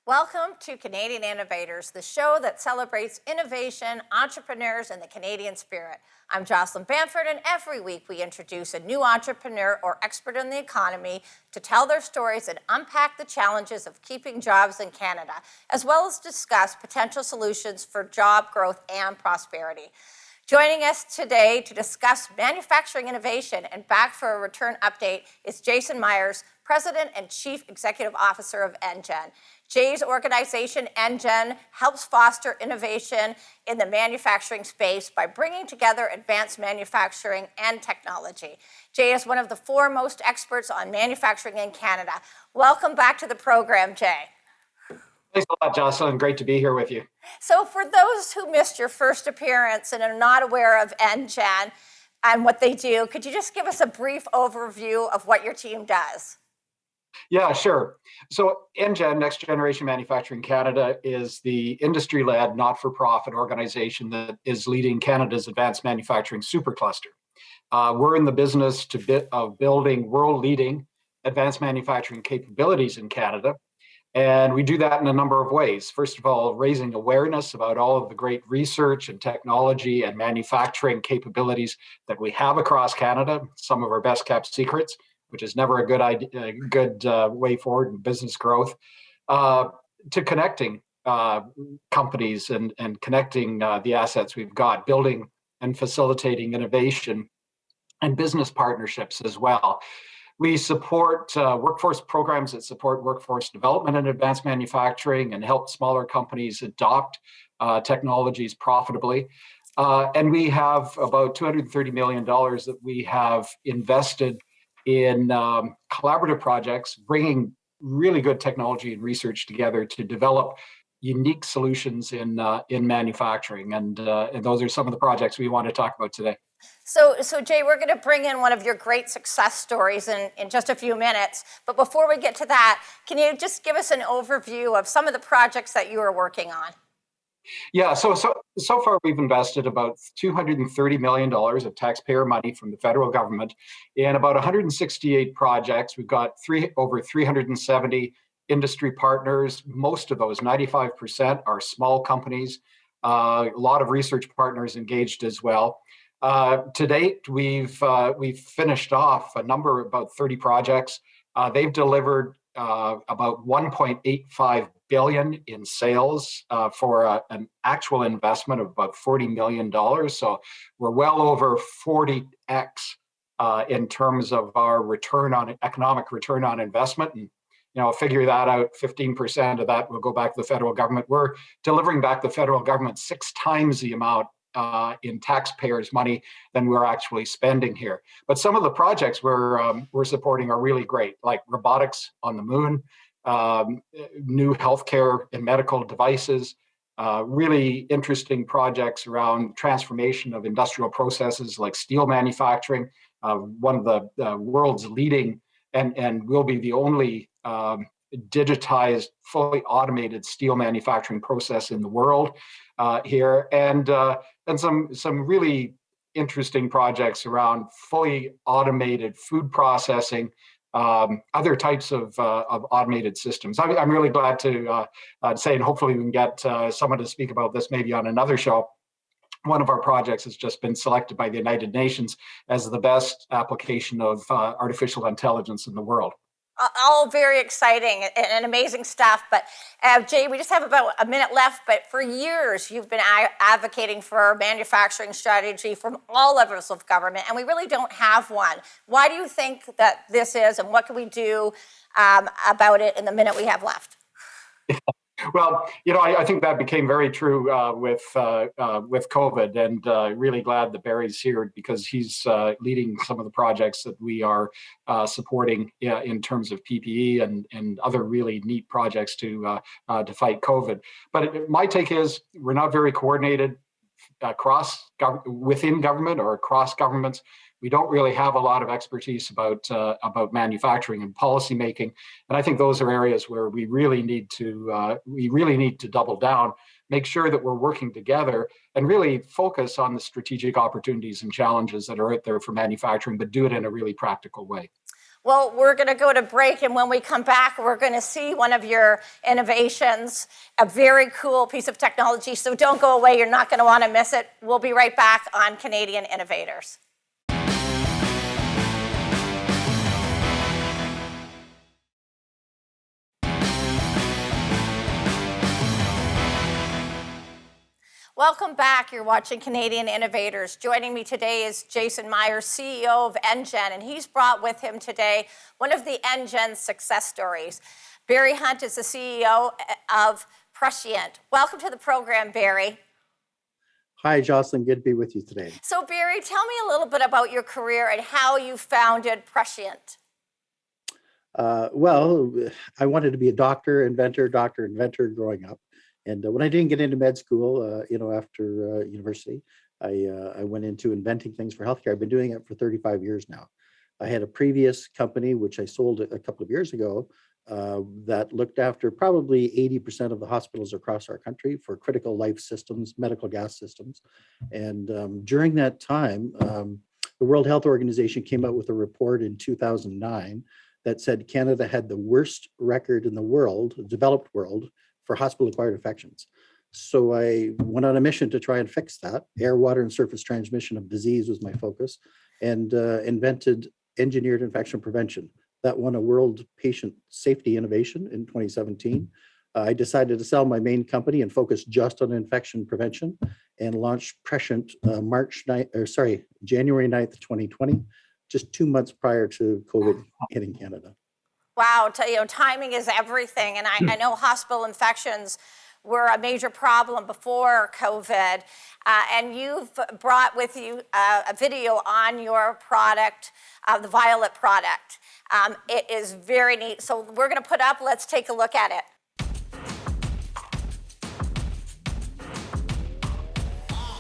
Welcome to Canadian Innovators, the show that celebrates innovation, entrepreneurs, and the Canadian spirit. I'm Jocelyn, and every week we introduce a new entrepreneur or expert in the economy to tell their stories and unpack the challenges of keeping jobs in Canada, as well as discuss potential solutions for job growth and prosperity. Joining us today to discuss manufacturing innovation and back for a return update is Jason Myers, President and Chief Executive Officer of Engen. Jay's organization, Engen, helps foster innovation in the manufacturing space by bringing together advanced manufacturing and technology. Jay is one of the foremost experts on manufacturing in Canada. Welcome back to the program, Jay. Thanks a lot, Jocelyn. Great to be here with you. So for those who missed your first appearance and are not aware of Engen and what they do, could you just give us a brief overview of what your team does? Yeah, sure. So Engen, Next Generation Manufacturing Canada, is the industry-led, not-for-profit organization that is leading Canada's advanced manufacturing supercluster. We're in the business of building world-leading advanced manufacturing capabilities in Canada. And we do that in a number of ways. First of all, raising awareness about all of the great research and technology and manufacturing capabilities that we have across Canada, some of our best kept secrets, which is never a good idea, a good way forward in business growth, to connecting companies and connecting the assets we've got, building and facilitating innovation and business partnerships as well. We support workforce programs that support workforce development and advanced manufacturing and help smaller companies adopt technologies profitably. And we have about $230 million that we have invested in collaborative projects, bringing really good technology and research together to develop unique solutions in manufacturing. And those are some of the projects we want to talk about today. So Jay, we're going to bring in one of your great success stories in just a few minutes. But before we get to that, can you just give us an overview of some of the projects that you are working on? Yeah, so far we've invested about $230 million of taxpayer money from the federal government in about 168 projects. We've got over 370 industry partners. Most of those, 95%, are small companies. A lot of research partners engaged as well. To date, we've finished off a number, about 30 projects. They've delivered about 1.85 billion in sales for an actual investment of about $40 million. So we're well over 40x in terms of our economic return on investment. And figure that out, 15% of that will go back to the federal government. We're delivering back the federal government 6 times the amount in taxpayers' money than we're actually spending here. But some of the projects we're supporting are really great, like robotics on the moon, new healthcare and medical devices, really interesting projects around transformation of industrial processes like steel manufacturing, one of the world's leading and will be the only digitized, fully automated steel manufacturing process in the world here, and some really interesting projects around fully automated food processing, other types of automated systems. I'm really glad to say, and hopefully we can get someone to speak about this maybe on another show. One of our projects has just been selected by the United Nations as the best application of artificial intelligence in the world. All very exciting and amazing stuff. But Jay, we just have about a minute left. But for years, you've been advocating for manufacturing strategy from all levels of government, and we really don't have one. Why do you think that this is, and what can we do about it in the minute we have left? Well, I think that became very true with COVID, and really glad that Barry's here because he's leading some of the projects that we are supporting in terms of PPE and other really neat projects to fight COVID. But my take is we're not very coordinated within government or across governments. We don't really have a lot of expertise about manufacturing and policy making, and I think those are areas where we really need to double down, make sure that we're working together, and really focus on the strategic opportunities and challenges that are out there for manufacturing, but do it in a really practical way. Well, we're going to go to break, and when we come back, we're going to see one of your innovations, a very cool piece of technology. So don't go away. You're not going to want to miss it. We'll be right back on Canadian Innovators. Welcome back. You're watching Canadian Innovators. Joining me today is Jason Myers, CEO of Engen, and he's brought with him today one of the Engen success stories. Barry Hunt is the CEO of Prescient. Welcome to the program, Barry. Hi, Jocelyn. Good to be with you today. So, Barry, tell me a little bit about your career and how you founded Prescient. Well, I wanted to be a doctor, inventor growing up. And when I didn't get into med school, after university, I went into inventing things for healthcare. I've been doing it for 35 years now. I had a previous company, which I sold a couple of years ago, that looked after probably 80% of the hospitals across our country for critical life systems, medical gas systems. And during that time, the World Health Organization came out with a report in 2009 that said Canada had the worst record in the world, the developed world, for hospital-acquired infections. So I went on a mission to try and fix that. Air, water, and surface transmission of disease was my focus, and invented engineered infection prevention. That won a World Patient Safety Innovation in 2017. I decided to sell my main company and focus just on infection prevention, and launched Prescient January 9th, 2020, just 2 months prior to COVID hitting Canada. Wow, timing is everything. And I know hospital infections were a major problem before COVID. And you've brought with you a video on your product, the Violet product. It is very neat. So we're going to put up, let's take a look at it.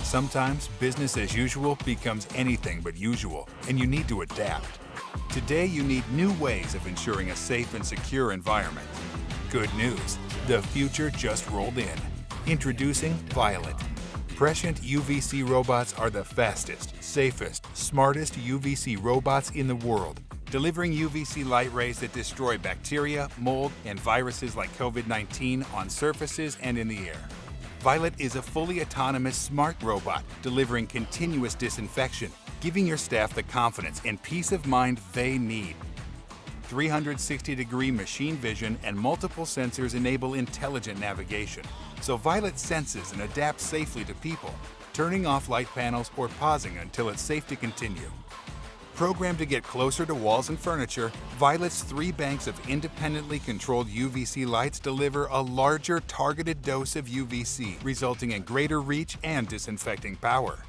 Sometimes business as usual becomes anything but usual, and you need to adapt. Today, you need new ways of ensuring a safe and secure environment. Good news, the future just rolled in. Introducing Violet. Prescient UVC robots are the fastest, safest, smartest UVC robots in the world, delivering UVC light rays that destroy bacteria, mold, and viruses like COVID-19 on surfaces and in the air. Violet is a fully autonomous smart robot delivering continuous disinfection, giving your staff the confidence and peace of mind they need. 360-degree machine vision and multiple sensors enable intelligent navigation, so Violet senses and adapts safely to people, turning off light panels or pausing until it's safe to continue. Programmed to get closer to walls and furniture, Violet's 3 banks of independently controlled UVC lights deliver a larger targeted dose of UVC, resulting in greater reach and disinfecting power.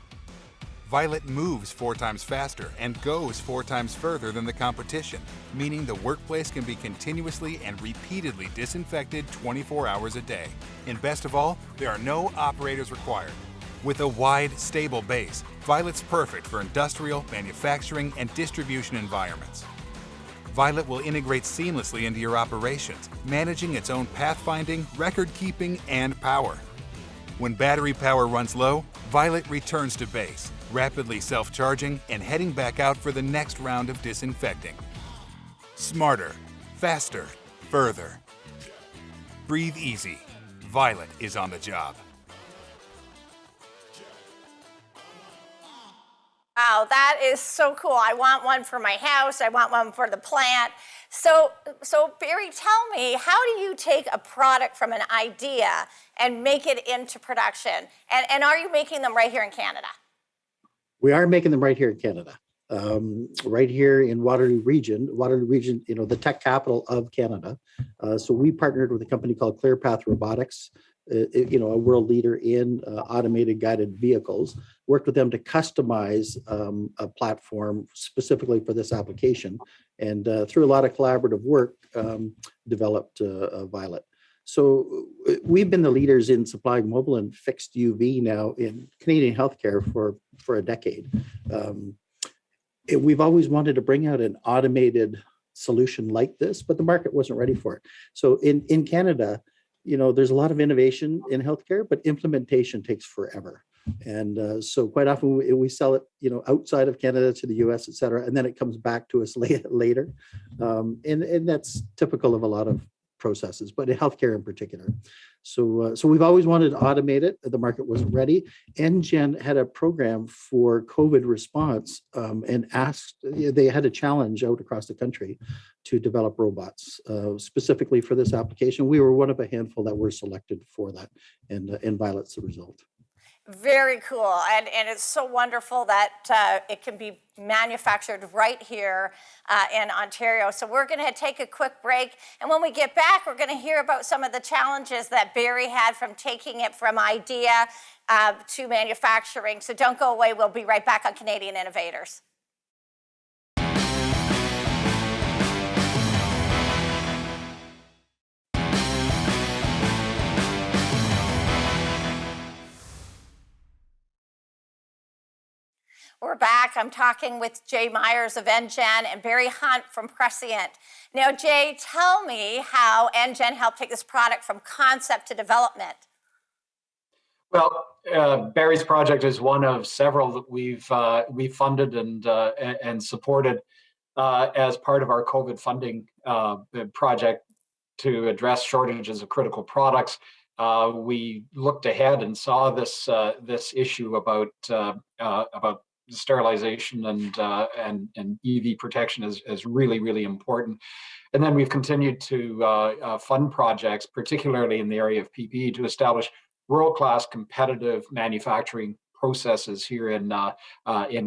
Violet moves 4 times faster and goes 4 times further than the competition, meaning the workplace can be continuously and repeatedly disinfected 24 hours a day. And best of all, there are no operators required. With a wide, stable base, Violet's perfect for industrial, manufacturing, and distribution environments. Violet will integrate seamlessly into your operations, managing its own pathfinding, record-keeping, and power. When battery power runs low, Violet returns to base, rapidly self-charging and heading back out for the next round of disinfecting. Smarter, faster, further. Breathe easy. Violet is on the job. Wow, that is so cool. I want one for my house. I want one for the plant. So Barry, tell me, how do you take a product from an idea and make it into production? And are you making them right here in Canada? We are making them right here in Canada, right here in Waterloo Region, the tech capital of Canada. So we partnered with a company called ClearPath Robotics, a world leader in automated guided vehicles, worked with them to customize a platform specifically for this application. And through a lot of collaborative work, developed Violet. So we've been the leaders in supplying mobile and fixed UV now in Canadian healthcare for a decade. We've always wanted to bring out an automated solution like this, but the market wasn't ready for it. So in Canada, there's a lot of innovation in healthcare, but implementation takes forever. And so quite often we sell it, outside of Canada to the US, et cetera, and then it comes back to us later. And that's typical of a lot of processes, but in healthcare in particular. So we've always wanted to automate it. The market wasn't ready. Engen had a program for COVID response, and they had a challenge out across the country to develop robots specifically for this application. We were one of a handful that were selected for that, and Violet's the result. Very cool. And it's so wonderful that it can be manufactured right here in Ontario. So we're going to take a quick break. And when we get back, we're going to hear about some of the challenges that Barry had from taking it from idea to manufacturing. So don't go away. We'll be right back on Canadian Innovators. We're back. I'm talking with Jay Myers of Engen and Barry Hunt from Prescient. Now, Jay, tell me how Engen helped take this product from concept to development. Well, Barry's project is one of several that we've funded and supported as part of our COVID funding project to address shortages of critical products. We looked ahead and saw this issue about sterilization and EV protection is really, really important. And then we've continued to fund projects, particularly in the area of PPE, to establish world-class competitive manufacturing processes here in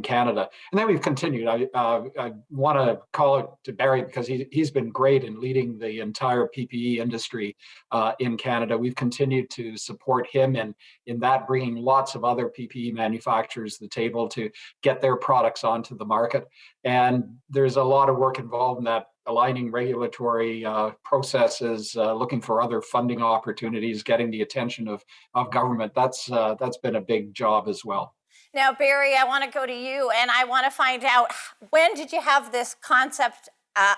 Canada. And then we've continued. I want to call it to Barry because he's been great in leading the entire PPE industry in Canada. We've continued to support him in that, bringing lots of other PPE manufacturers to the table to get their products onto the market. And there's a lot of work involved in that, aligning regulatory processes, looking for other funding opportunities, getting the attention of government. That's been a big job as well. Now, Barry, I want to go to you, and I want to find out, when did you have this concept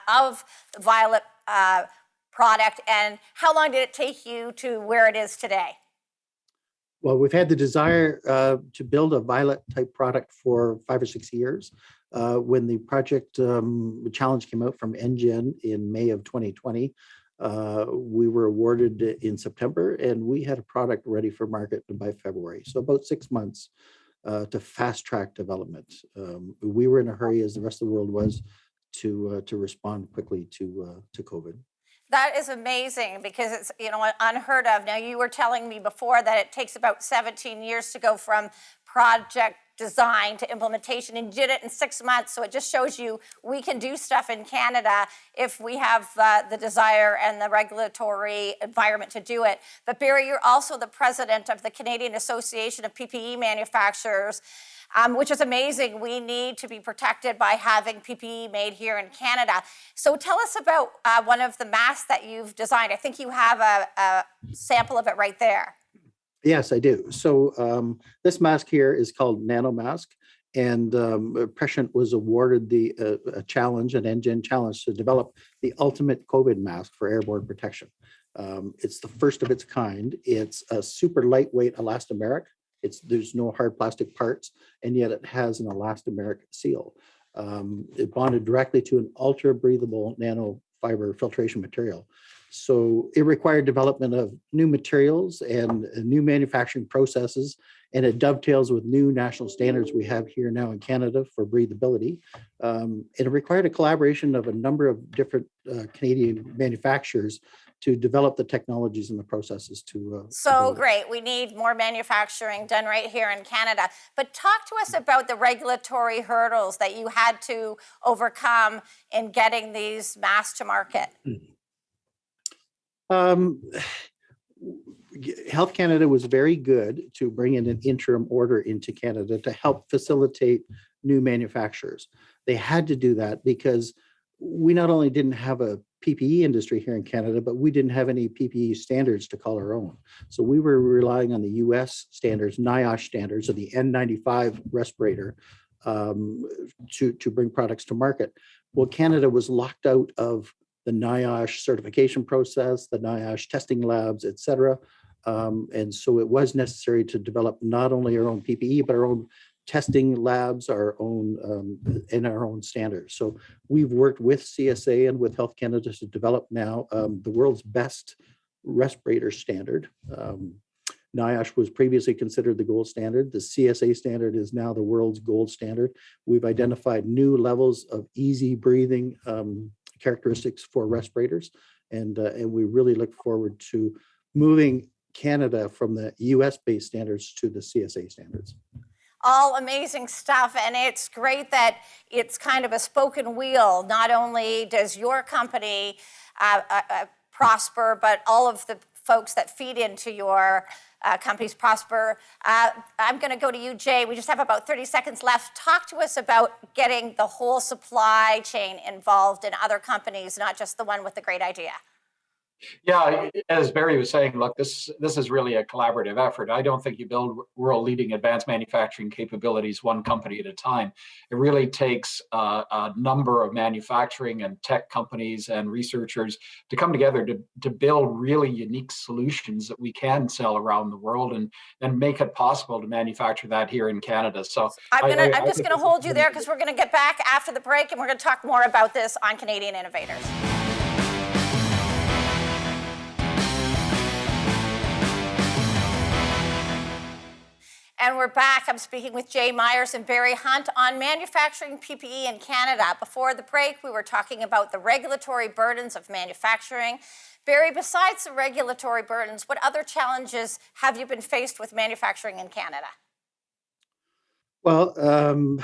of Violet product, and how long did it take you to where it is today? Well, we've had the desire to build a Violet type product for 5 or 6 years. When the project challenge came out from Engen in May of 2020, we were awarded in September, and we had a product ready for market by February. So about 6 months to fast track development. We were in a hurry, as the rest of the world was, to respond quickly to COVID. That is amazing, because it's unheard of. Now, you were telling me before that it takes about 17 years to go from project design to implementation, and did it in 6 months. So it just shows you we can do stuff in Canada if we have the desire and the regulatory environment to do it. But Barry, you're also the president of the Canadian Association of PPE Manufacturers, which is amazing. We need to be protected by having PPE made here in Canada. So tell us about one of the masks that you've designed. I think you have a sample of it right there. Yes, I do. So this mask here is called Nano Mask, and Prescient was awarded a challenge, an Engen challenge, to develop the ultimate COVID mask for airborne protection. It's the first of its kind. It's a super lightweight elastomeric. There's no hard plastic parts, and yet it has an elastomeric seal. It bonded directly to an ultra breathable nanofiber filtration material. So it required development of new materials and new manufacturing processes, and it dovetails with new national standards we have here now in Canada for breathability. It required a collaboration of a number of different Canadian manufacturers to develop the technologies and the processes to so great. We need more manufacturing done right here in Canada. But talk to us about the regulatory hurdles that you had to overcome in getting these masks to market. Health Canada was very good to bring in an interim order into Canada to help facilitate new manufacturers. They had to do that because we not only didn't have a PPE industry here in Canada, but we didn't have any PPE standards to call our own. So we were relying on the US standards, NIOSH standards, of the N95 respirator to bring products to market. Well, Canada was locked out of the NIOSH certification process, the NIOSH testing labs, et cetera. And so it was necessary to develop not only our own PPE, but our own testing labs, our own and our own standards. So we've worked with CSA and with Health Canada to develop now the world's best respirator standard. NIOSH was previously considered the gold standard. The CSA standard is now the world's gold standard. We've identified new levels of easy breathing characteristics for respirators, and we really look forward to moving Canada from the US-based standards to the CSA standards. All amazing stuff, and it's great that it's kind of a spoken wheel. Not only does your company prosper, but all of the folks that feed into your companies prosper. I'm going to go to you, Jay. We just have about 30 seconds left. Talk to us about getting the whole supply chain involved in other companies, not just the one with the great idea. Yeah, as Barry was saying, look, this is really a collaborative effort. I don't think you build world-leading advanced manufacturing capabilities one company at a time. It really takes a number of manufacturing and tech companies and researchers to come together to build really unique solutions that we can sell around the world and make it possible to manufacture that here in Canada. So I'm just going to hold you there because we're going to get back after the break and we're going to talk more about this on Canadian Innovators. And we're back. I'm speaking with Jay Myers and Barry Hunt on manufacturing PPE in Canada. Before the break, we were talking about the regulatory burdens of manufacturing. Barry, besides the regulatory burdens, what other challenges have you been faced with manufacturing in Canada? Well,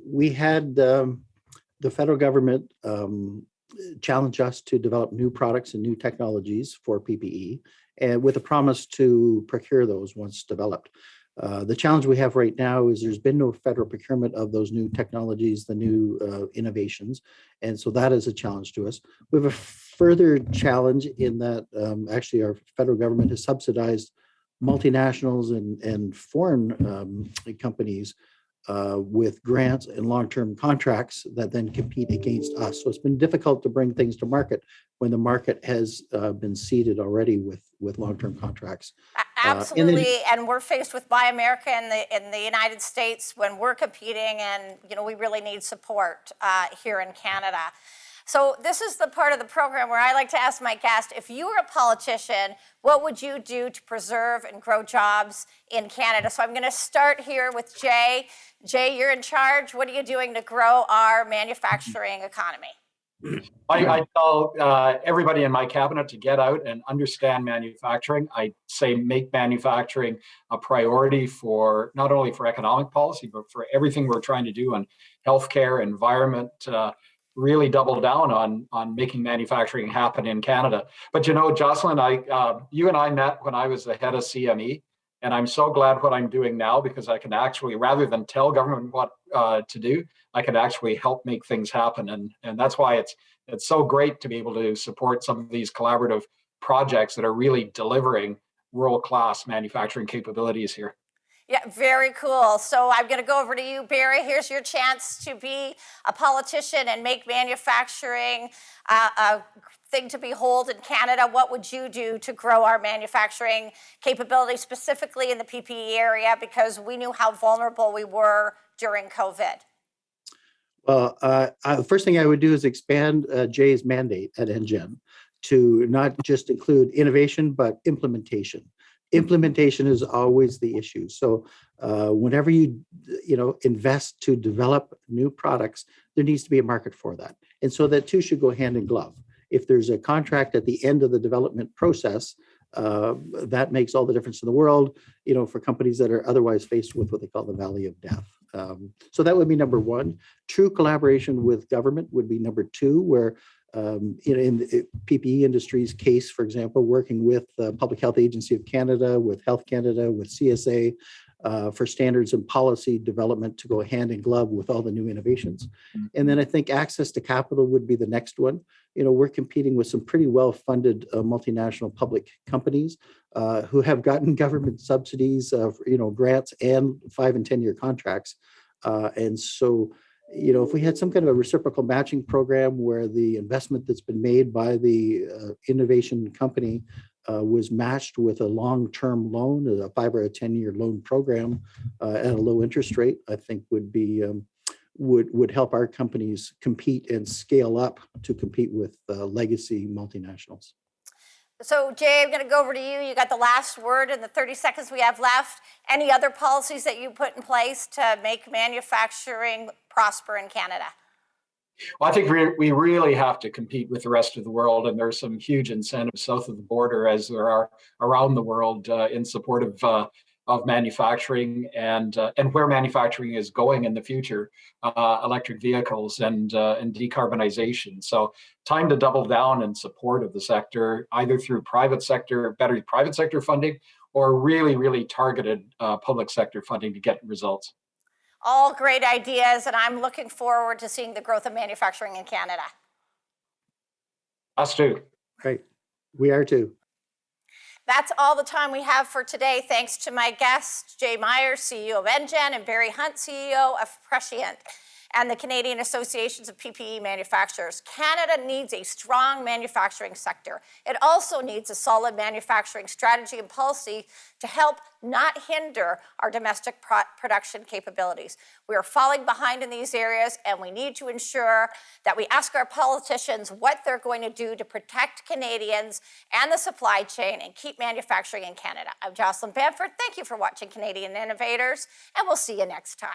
we had the federal government challenge us to develop new products and new technologies for PPE, and with a promise to procure those once developed. The challenge we have right now is there's been no federal procurement of those new technologies, the new innovations, and so that is a challenge to us. We have a further challenge in that actually our federal government has subsidized multinationals and foreign companies with grants and long-term contracts that then compete against us. So it's been difficult to bring things to market when the market has been seeded already with long-term contracts. Absolutely, and we're faced with Buy America in the United States when we're competing, and we really need support here in Canada. So this is the part of the program where I like to ask my guest, if you were a politician, what would you do to preserve and grow jobs in Canada? So I'm going to start here with Jay. Jay, you're in charge. What are you doing to grow our manufacturing economy? I tell everybody in my cabinet to get out and understand manufacturing. I say make manufacturing a priority for not only for economic policy, but for everything we're trying to do on healthcare, environment, really double down on making manufacturing happen in Canada. But Jocelyn, you and I met when I was the head of CME, and I'm so glad what I'm doing now because I can actually, rather than tell government what to do, I can actually help make things happen. And that's why it's so great to be able to support some of these collaborative projects that are really delivering world-class manufacturing capabilities here. Yeah, very cool. So I'm going to go over to you, Barry. Here's your chance to be a politician and make manufacturing a thing to behold in Canada. What would you do to grow our manufacturing capability, specifically in the PPE area, because we knew how vulnerable we were during COVID? Well, the first thing I would do is expand Jay's mandate at Engen to not just include innovation, but implementation. Implementation is always the issue. So whenever you invest to develop new products, there needs to be a market for that. And so that two should go hand in glove. If there's a contract at the end of the development process, that makes all the difference in the world, for companies that are otherwise faced with what they call the valley of death. So that would be number one. True collaboration with government would be number two, where in the PPE industry's case, for example, working with the Public Health Agency of Canada, with Health Canada, with CSA, for standards and policy development to go hand in glove with all the new innovations. And then I think access to capital would be the next one. We're competing with some pretty well-funded multinational public companies who have gotten government subsidies, grants and 5 and 10-year contracts. And so if we had some kind of a reciprocal matching program where the investment that's been made by the innovation company was matched with a long-term loan, a 5 or a 10-year loan program at a low interest rate, I think would help our companies compete and scale up to compete with legacy multinationals. So Jay, I'm going to go over to you. You got the last word in the 30 seconds we have left. Any other policies that you put in place to make manufacturing prosper in Canada? Well, I think we really have to compete with the rest of the world, and there's some huge incentives south of the border, as there are around the world, in support of manufacturing and where manufacturing is going in the future, electric vehicles and decarbonization. So, time to double down in support of the sector, either through better private sector funding, or really targeted public sector funding to get results. All great ideas, and I'm looking forward to seeing the growth of manufacturing in Canada. Us too. Great. We are too. That's all the time we have for today. Thanks to my guests, Jay Myers, CEO of Engen, and Barry Hunt, CEO of Prescient, and the Canadian Associations of PPE Manufacturers. Canada needs a strong manufacturing sector. It also needs a solid manufacturing strategy and policy to help, not hinder, our domestic production capabilities. We are falling behind in these areas, and we need to ensure that we ask our politicians what they're going to do to protect Canadians and the supply chain and keep manufacturing in Canada. I'm Jocelyn Bamford. Thank you for watching Canadian Innovators, and we'll see you next time.